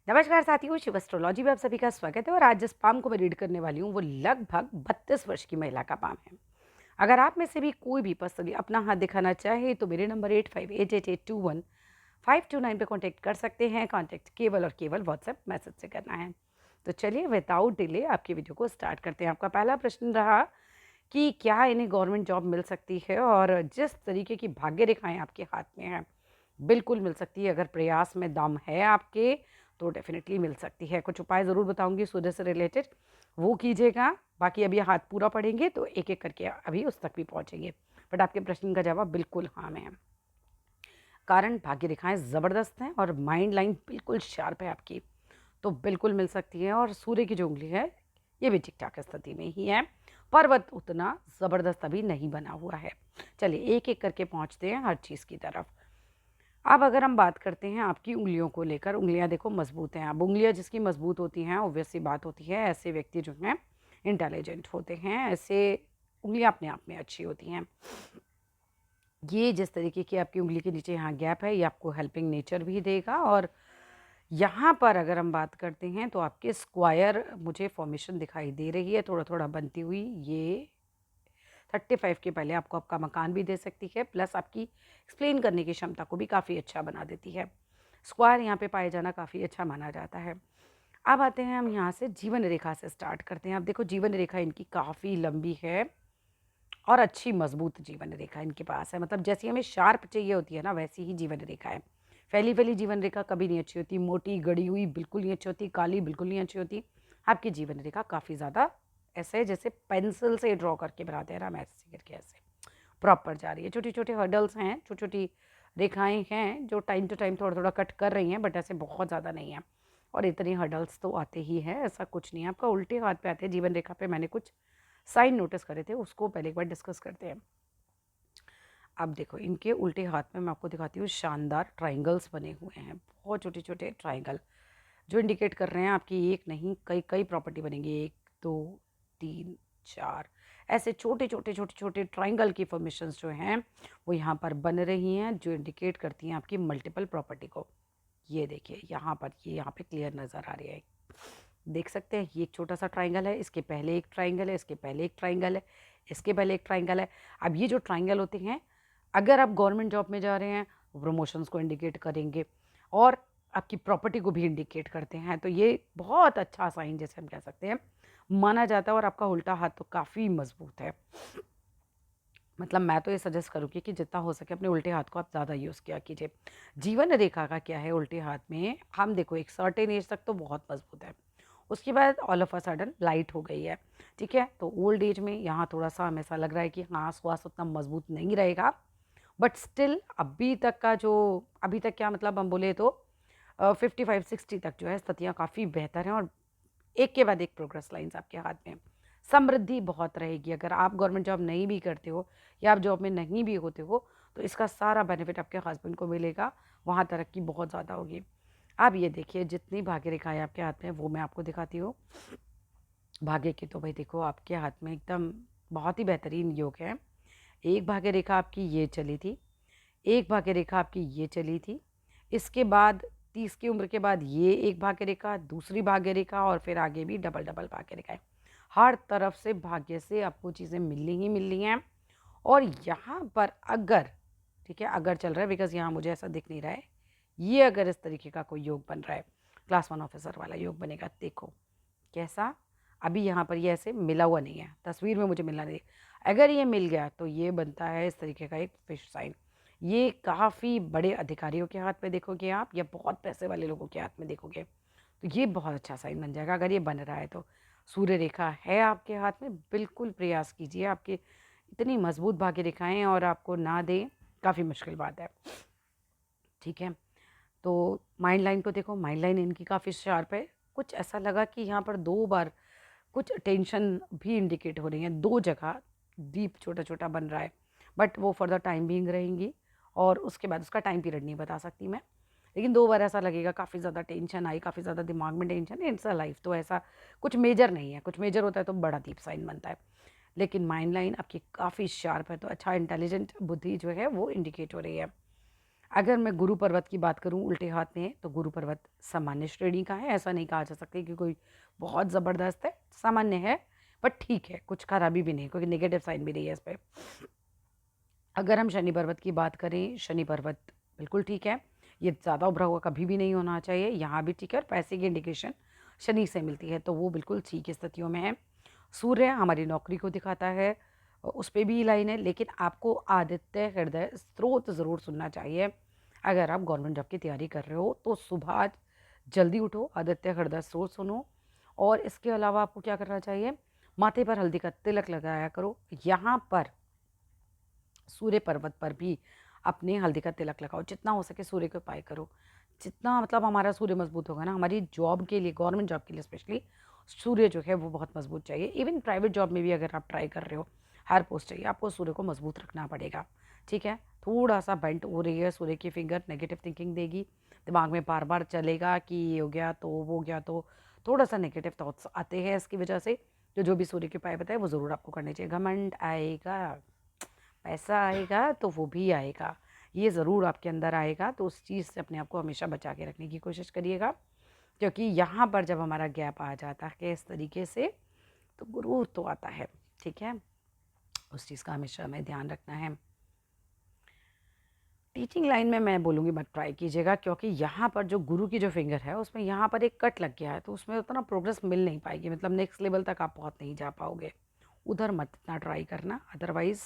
नमस्कार साथियों, शिव एस्ट्रोलॉजी में आप सभी का स्वागत है। और आज जिस पाम को मैं रीड करने वाली हूँ वो लगभग 32 वर्ष की महिला का पाम है। अगर आप में से भी कोई भी पर्सनली अपना हाथ दिखाना चाहे तो मेरे नंबर 858821 529 पे कांटेक्ट कर सकते हैं। कांटेक्ट केवल और केवल व्हाट्सएप मैसेज से करना है। तो चलिए विदाउट डिले आपकी वीडियो को स्टार्ट करते हैं। आपका पहला प्रश्न रहा कि क्या इन्हें गवर्नमेंट जॉब मिल सकती है, और जिस तरीके की भाग्य रेखाएं आपके हाथ में हैं बिल्कुल मिल सकती है। अगर प्रयास में दम है आपके तो डेफिनेटली मिल सकती है। कुछ उपाय ज़रूर बताऊंगी सूर्य से रिलेटेड, वो कीजिएगा। बाकी अभी हाथ पूरा पढ़ेंगे तो एक एक करके अभी उस तक भी पहुंचेंगे। बट आपके प्रश्न का जवाब बिल्कुल हाँ में है। कारण भाग्य रेखाएं ज़बरदस्त हैं और माइंड लाइन बिल्कुल शार्प है आपकी, तो बिल्कुल मिल सकती है। और सूर्य की जो उंगली है ये भी ठीक ठाक स्थिति में ही है। पर्वत उतना ज़बरदस्त अभी नहीं बना हुआ है। चलिए एक एक करके पहुंचते हैं हर चीज़ की तरफ। अब अगर हम बात करते हैं आपकी उंगलियों को लेकर, उंगलियां देखो मजबूत हैं। अब उंगलियां जिसकी मजबूत होती हैं ऑब्वियस सी बात होती है ऐसे व्यक्ति जो हैं इंटेलिजेंट होते हैं। ऐसे उंगलियां अपने आप में अच्छी होती हैं। ये जिस तरीके की आपकी उंगली के नीचे यहाँ गैप है ये आपको हेल्पिंग नेचर भी देगा। और यहाँ पर अगर हम बात करते हैं तो आपके स्क्वायर मुझे फॉर्मेशन दिखाई दे रही है थोड़ा थोड़ा बनती हुई। ये 35 के पहले आपको आपका मकान भी दे सकती है, प्लस आपकी एक्सप्लेन करने की क्षमता को भी काफ़ी अच्छा बना देती है। स्क्वायर यहाँ पे पाए जाना काफ़ी अच्छा माना जाता है। अब आते हैं हम यहाँ से जीवन रेखा से स्टार्ट करते हैं। अब देखो जीवन रेखा इनकी काफ़ी लंबी है और अच्छी मजबूत जीवन रेखा इनके पास है। मतलब जैसी हमें शार्प चाहिए होती है ना वैसी ही जीवन रेखा है। फैली फैली जीवन रेखा कभी नहीं अच्छी होती, मोटी गड़ी हुई बिल्कुल नहीं अच्छी होती, काली बिल्कुल नहीं अच्छी होती। आपकी जीवन रेखा काफ़ी ज़्यादा ऐसे जैसे पेंसिल से ड्रॉ करके बनाते हैं ना, हम ऐसे करके ऐसे प्रॉपर जा रही है। छोटी छोटी हर्डल्स हैं, छोटी छोटी रेखाएं हैं जो टाइम टू टाइम थोड़ा थोड़ा कट कर रही हैं, बट ऐसे बहुत ज़्यादा नहीं है। और इतनी हर्डल्स तो आते ही हैं, ऐसा कुछ नहीं है। आपका उल्टे हाथ पे आते हैं जीवन रेखा पे। मैंने कुछ साइन नोटिस करे थे, उसको पहले एक बार डिस्कस करते हैं। अब देखो इनके उल्टे हाथ में मैं आपको दिखाती हूँ शानदार ट्राइंगल्स बने हुए हैं, बहुत छोटे छोटे ट्राइंगल जो इंडिकेट कर रहे हैं आपकी एक नहीं कई कई प्रॉपर्टी बनेंगी। 1 2 3 4 ऐसे छोटे छोटे छोटे छोटे ट्राइंगल की फॉर्मेशंस जो हैं वो यहाँ पर बन रही हैं, जो इंडिकेट करती हैं आपकी मल्टीपल प्रॉपर्टी को। ये देखिए यहाँ पर, ये यहाँ पे क्लियर नज़र आ रही है। देख सकते हैं ये एक छोटा सा ट्राइंगल है, इसके पहले एक ट्राइंगल है, इसके पहले एक ट्राइंगल है, इसके पहले एक ट्राइंगल है। अब ये जो ट्राइंगल होते हैं अगर आप गवर्नमेंट जॉब में जा रहे हैं प्रमोशंस को इंडिकेट करेंगे और आपकी प्रॉपर्टी को भी इंडिकेट करते हैं। तो ये बहुत अच्छा साइन जैसे हम कह सकते हैं माना जाता है। और आपका उल्टा हाथ तो काफ़ी मजबूत है। मतलब मैं तो ये सजेस्ट करूँगी कि जितना हो सके अपने उल्टे हाथ को आप ज़्यादा यूज़ किया कीजिए। जीवन रेखा का क्या है उल्टे हाथ में, हम देखो एक सर्टेन एज तक तो बहुत मजबूत है, उसके बाद all of a sudden light हो गई है। ठीक है, तो ओल्ड एज में यहाँ थोड़ा सा हमें ऐसा लग रहा है कि हाँ स्वास्थ्य उतना मजबूत नहीं रहेगा। बट स्टिल अभी तक का जो, अभी तक क्या मतलब हम बोले तो 55-60 तक जो है स्थितियाँ काफ़ी बेहतर हैं। और एक के बाद एक प्रोग्रेस लाइंस आपके हाथ में। समृद्धि बहुत रहेगी। अगर आप गवर्नमेंट जॉब नहीं भी करते हो या आप जॉब में नहीं भी होते हो तो इसका सारा बेनिफिट आपके हस्बैंड को मिलेगा। वहाँ तरक्की बहुत ज़्यादा होगी। अब ये देखिए जितनी भाग्य रेखाएं आपके हाथ में वो मैं आपको दिखाती हूँ। भाग्य की तो भाई देखो आपके हाथ में एकदम बहुत ही बेहतरीन योग है। एक भाग्य रेखा आपकी ये चली थी, एक भाग्य रेखा आपकी ये चली थी, इसके बाद 30 की उम्र के बाद ये एक भाग्य रेखा, दूसरी भाग्य रेखा, और फिर आगे भी डबल डबल भाग्य रेखाएं। हर तरफ से भाग्य से आपको चीज़ें मिलनी ही मिलनी हैं। और यहाँ पर अगर, ठीक है अगर चल रहा है, बिकॉज यहाँ मुझे ऐसा दिख नहीं रहा है, ये अगर इस तरीके का कोई योग बन रहा है क्लास 1 ऑफिसर वाला योग बनेगा, देखो कैसा। अभी यहाँ पर ये ऐसे मिला हुआ नहीं है, तस्वीर में मुझे मिलना नहीं। अगर ये मिल गया तो ये बनता है इस तरीके का एक फिश साइन। ये काफ़ी बड़े अधिकारियों के हाथ में देखोगे आप, या बहुत पैसे वाले लोगों के हाथ में देखोगे तो ये बहुत अच्छा साइन बन जाएगा अगर ये बन रहा है तो। सूर्य रेखा है आपके हाथ में, बिल्कुल प्रयास कीजिए। आपके इतनी मजबूत भाग्य रेखाएं और आपको ना दे काफ़ी मुश्किल बात है। ठीक है, तो माइंड लाइन को देखो, माइंड लाइन इनकी काफ़ी शार्प है। कुछ ऐसा लगा कि यहाँ पर 2 बार कुछ टेंशन भी इंडिकेट हो रही है, 2 जगह डीप छोटा छोटा बन रहा है। बट वो फॉर द टाइम बीइंग रहेंगी और उसके बाद उसका टाइम पीरियड नहीं बता सकती मैं। लेकिन 2 बार ऐसा लगेगा काफ़ी ज़्यादा टेंशन आई, काफ़ी ज़्यादा दिमाग में टेंशन है। इट्स अ लाइफ, तो ऐसा कुछ मेजर नहीं है। कुछ मेजर होता है तो बड़ा डीप साइन बनता है। लेकिन माइंड लाइन आपकी काफ़ी शार्प है, तो अच्छा इंटेलिजेंट बुद्धि जो है वो इंडिकेट हो रही है। अगर मैं गुरु पर्वत की बात करूँ उल्टे हाथ में है, तो गुरु पर्वत सामान्य श्रेणी का है। ऐसा नहीं कहा जा सकता कि कोई बहुत ज़बरदस्त है, सामान्य है, बट ठीक है, कुछ खराबी भी नहीं, कोई नेगेटिव साइन भी नहीं है इस पे। अगर हम शनि पर्वत की बात करें, शनि पर्वत बिल्कुल ठीक है। ये ज़्यादा उभरा हुआ कभी भी नहीं होना चाहिए, यहाँ भी ठीक है, और पैसे की इंडिकेशन शनि से मिलती है, तो वो बिल्कुल ठीक स्थितियों में है। सूर्य हमारी नौकरी को दिखाता है, उस पे भी लाइन है, लेकिन आपको आदित्य हृदय स्रोत ज़रूर सुनना चाहिए। अगर आप गवर्नमेंट जॉब की तैयारी कर रहे हो, तो सुबह जल्दी उठो, आदित्य हृदय स्रोत सुनो, और इसके अलावा आपको क्या करना चाहिए, माथे पर हल्दी का तिलक लगाया करो। यहाँ पर सूर्य पर्वत पर भी अपने हल्दी का तिलक लगाओ, जितना हो सके सूर्य के उपाय करो। जितना मतलब हमारा सूर्य मजबूत होगा ना, हमारी जॉब के लिए, गवर्नमेंट जॉब के लिए स्पेशली, सूर्य जो है वो बहुत मजबूत चाहिए। इवन प्राइवेट जॉब में भी अगर आप ट्राई कर रहे हो, हायर पोस्ट चाहिए, आपको सूर्य को मजबूत रखना पड़ेगा। ठीक है, थोड़ा सा बेंट हो रही है सूर्य की फिंगर, नेगेटिव थिंकिंग देगी, दिमाग में बार बार चलेगा कि ये हो गया तो वो हो गया, तो थोड़ा सा नेगेटिव थॉट्स आते हैं इसकी वजह से। तो जो भी सूर्य के उपाय बताए वो ज़रूर आपको करने चाहिए। घमंड आएगा, पैसा आएगा तो वो भी आएगा, ये ज़रूर आपके अंदर आएगा, तो उस चीज़ से अपने आप को हमेशा बचा के रखने की कोशिश करिएगा। क्योंकि यहाँ पर जब हमारा गैप आ जाता है इस तरीके से, तो गुरूर तो आता है। ठीक है, उस चीज़ का हमेशा हमें ध्यान रखना है। टीचिंग लाइन में मैं बोलूँगी मत ट्राई कीजिएगा, क्योंकि यहाँ पर जो गुरु की जो फिंगर है उसमें यहाँ पर एक कट लग गया है, तो उसमें उतना प्रोग्रेस मिल नहीं पाएगी, मतलब नेक्स्ट लेवल तक आप पहुँच नहीं जा पाओगे। उधर मत इतना ट्राई करना। अदरवाइज़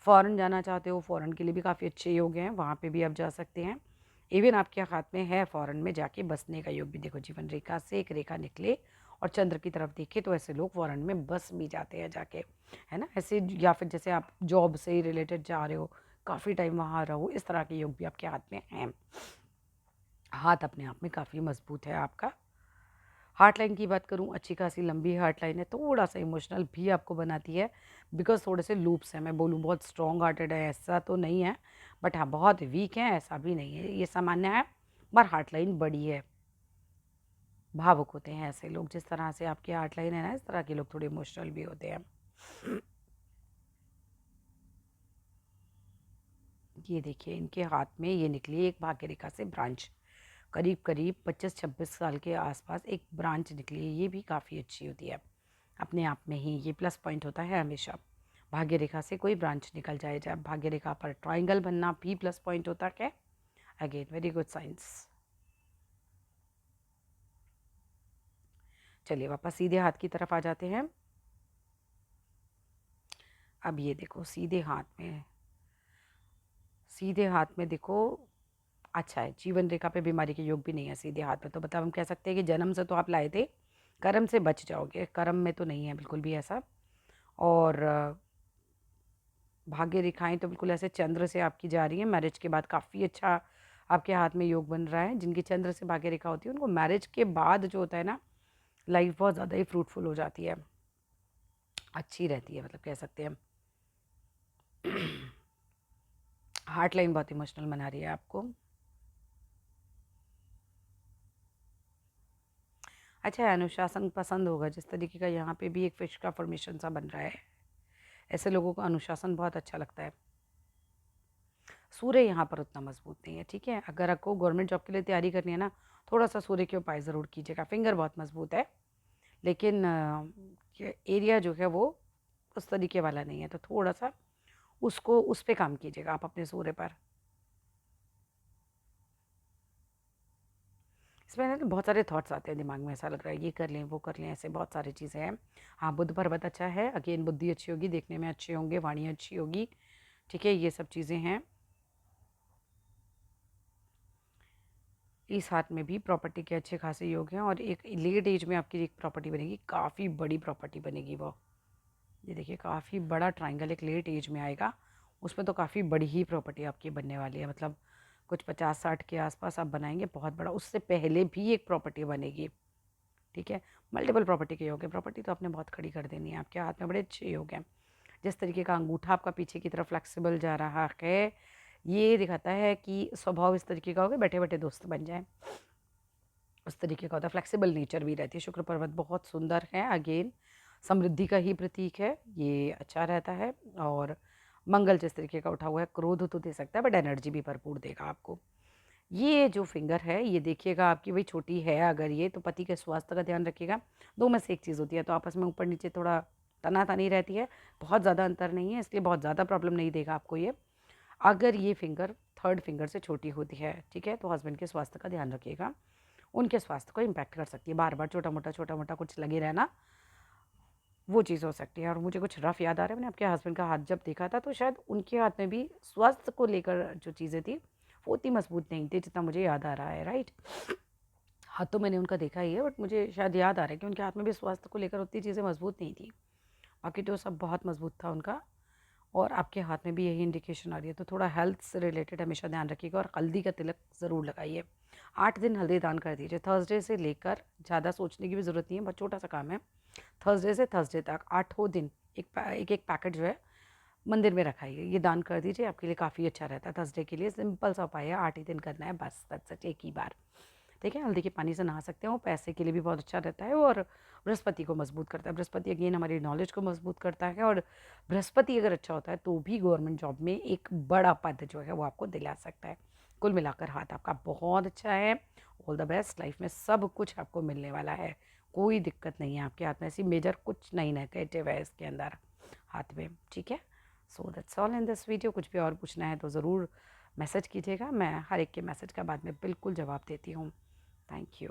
फ़ॉरेन जाना चाहते हो, फ़ॉरेन के लिए भी काफ़ी अच्छे योग हैं, वहाँ पे भी आप जा सकते हैं। इवन आपके हाथ में है फ़ॉरेन में जाके बसने का योग भी। देखो, जीवन रेखा से एक रेखा निकले और चंद्र की तरफ देखे, तो ऐसे लोग फ़ॉरेन में बस भी जाते हैं जाके, है ना? ऐसे, या फिर जैसे आप जॉब से रिलेटेड जा रहे हो, काफ़ी टाइम वहाँ रहो, इस तरह के योग भी आपके हाथ में हैं। हाथ अपने आप में काफ़ी मजबूत है आपका। हार्ट लाइन की बात करूँ, अच्छी खासी लंबी हार्ट लाइन है, थोड़ा-सा इमोशनल भी आपको बनाती है, बिकॉज़ थोड़े से लूप्स हैं। मैं बोलूँ बहुत स्ट्रॉन्ग हार्टेड है ऐसा तो नहीं है, बट हाँ, बहुत वीक है ऐसा भी नहीं है, ये सामान्य है, पर हार्ट लाइन बड़ी है। भावुक होते हैं ऐसे लोग, जिस तरह से आपकी हार्ट लाइन है ना, इस तरह के लोग थोड़े इमोशनल भी होते हैं। ये देखिए, इनके हाथ में ये निकली एक भाग्य रेखा से ब्रांच, करीब-करीब 25-26 साल के आसपास एक ब्रांच निकली है, ये भी काफ़ी अच्छी होती है। अपने आप में ही ये प्लस पॉइंट होता है हमेशा। भाग्य रेखा से कोई ब्रांच निकल जाए, जब भाग्य रेखा पर ट्रायंगल बनना भी प्लस पॉइंट होता है। Again very good science. चलिए वापस सीधे हाथ की तरफ आ जाते हैं। अब ये देखो, सीधे हाथ में देखो, अच्छा है, जीवन रेखा पे बीमारी के योग भी नहीं है सीधे हाथ में, तो मतलब हम कह सकते हैं कि जन्म से तो आप लाए थे, कर्म से बच जाओगे, कर्म में तो नहीं है बिल्कुल भी ऐसा। और भाग्य रेखाएं तो बिल्कुल ऐसे चंद्र से आपकी जा रही हैं। मैरिज के बाद काफ़ी अच्छा आपके हाथ में योग बन रहा है। जिनकी चंद्र से भाग्य रेखा होती है, उनको मैरिज के बाद जो होता है ना, लाइफ बहुत ज़्यादा ही फ्रूटफुल हो जाती है, अच्छी रहती है, मतलब कह सकते हैं। हार्ट लाइन बहुत इमोशनल बना रही है आपको। अच्छा है, अनुशासन पसंद होगा, जिस तरीके का यहाँ पे भी एक फिश का फॉर्मेशन सा बन रहा है, ऐसे लोगों को अनुशासन बहुत अच्छा लगता है। सूर्य यहाँ पर उतना मजबूत नहीं है। ठीक है, अगर आपको गवर्नमेंट जॉब के लिए तैयारी करनी है ना, थोड़ा सा सूर्य के उपाय ज़रूर कीजिएगा। फिंगर बहुत मजबूत है, लेकिन ये एरिया जो है वो उस तरीके वाला नहीं है, तो थोड़ा सा उसको, उस पे काम कीजिएगा आप अपने सूर्य पर। इसमें ना बहुत सारे थॉट्स आते हैं दिमाग में, ऐसा लग रहा है ये कर लें वो कर लें, ऐसे बहुत सारी चीज़ें हैं। हाँ, बुध पर्वत अच्छा है, अगेन बुद्धि अच्छी होगी, देखने में अच्छे होंगे, वाणी अच्छी होगी। ठीक है, ये सब चीज़ें हैं। इस हाथ में भी प्रॉपर्टी के अच्छे खासे योग हैं, और एक लेट एज में आपकी एक प्रॉपर्टी बनेगी, काफ़ी बड़ी प्रॉपर्टी बनेगी वो। ये देखिए, काफ़ी बड़ा ट्रायंगल एक लेट एज में आएगा, उसमें तो काफ़ी बड़ी ही प्रॉपर्टी आपकी बनने वाली है, मतलब कुछ 50-60 के आसपास आप बनाएंगे, बहुत बड़ा। उससे पहले भी एक प्रॉपर्टी बनेगी। ठीक है, मल्टीपल प्रॉपर्टी के योग है, प्रॉपर्टी तो आपने बहुत खड़ी कर देनी है, आपके हाथ में बड़े अच्छे योग हैं। जिस तरीके का अंगूठा आपका पीछे की तरफ फ्लेक्सिबल जा रहा है, ये दिखाता है कि स्वभाव इस तरीके का होगा, बैठे बैठे दोस्त बन जाए, उस तरीके का होता है। फ्लेक्सिबल नेचर भी रहती है। शुक्र पर्वत बहुत सुंदर है, अगेन समृद्धि का ही प्रतीक है, ये अच्छा रहता है। और मंगल जिस तरीके का उठा हुआ है, क्रोध तो दे सकता है बट एनर्जी भी भरपूर देगा आपको। ये जो फिंगर है ये देखिएगा आपकी भाई छोटी है अगर ये, तो पति के स्वास्थ्य का ध्यान रखिएगा। दो में से एक चीज़ होती है, तो आपस में ऊपर नीचे थोड़ा तना-तनी रहती है, बहुत ज़्यादा अंतर नहीं है, इसलिए बहुत ज़्यादा प्रॉब्लम नहीं देगा आपको ये। अगर ये फिंगर थर्ड फिंगर से छोटी होती है, ठीक है, तो हस्बैंड के स्वास्थ्य का ध्यान रखिएगा, उनके स्वास्थ्य को इम्पैक्ट कर सकती है। बार-बार छोटा-मोटा कुछ लगे रहना, वो चीज़ हो सकती है। और मुझे कुछ रफ़ याद आ रहा है, मैंने आपके हस्बैंड का हाथ जब देखा था तो शायद उनके हाथ में भी स्वास्थ्य को लेकर जो चीज़ें थी वो उतनी मजबूत नहीं थी जितना मुझे याद आ रहा है, राइट। हाथ तो मैंने उनका देखा ही है बट मुझे शायद याद आ रहा है कि उनके हाथ में भी स्वास्थ्य को लेकर उतनी चीज़ें मजबूत नहीं थी, बाकी तो सब बहुत मजबूत था उनका। और आपके हाथ में भी यही इंडिकेशन आ रही है, तो थोड़ा हेल्थ से रिलेटेड हमेशा ध्यान रखिएगा और हल्दी का तिलक ज़रूर लगाइए। 8 दिन हल्दी दान कर दीजिए, थर्सडे से लेकर, ज़्यादा सोचने की भी ज़रूरत नहीं है, बहुत छोटा सा काम है। थर्सडे से थर्सडे तक 8 दिन एक एक पैकेट जो है मंदिर में रखाइए, ये दान कर दीजिए, आपके लिए काफ़ी अच्छा रहता है। थर्सडे के लिए सिंपल सा उपाय है, 8 ही दिन करना है बस, दैट्स इट, एक ही बार। ठीक है, हल्दी के पानी से नहा सकते हैं, वो पैसे के लिए भी बहुत अच्छा रहता है और बृहस्पति को मजबूत करता है। बृहस्पति अगेन हमारी नॉलेज को मजबूत करता है और बृहस्पति अगर अच्छा होता है तो भी गवर्नमेंट जॉब में एक बड़ा पद जो है वो आपको दिला सकता है। कुल मिलाकर हाथ आपका बहुत अच्छा है, ऑल द बेस्ट, लाइफ में सब कुछ आपको मिलने वाला है, कोई दिक्कत नहीं है आपके हाथ में, ऐसी मेजर कुछ नहीं नेगेटिव है इसके अंदर हाथ में, ठीक है। So that's all in this video. कुछ भी और पूछना है तो ज़रूर मैसेज कीजिएगा, मैं हर एक के मैसेज का बाद में बिल्कुल जवाब देती हूँ। Thank you.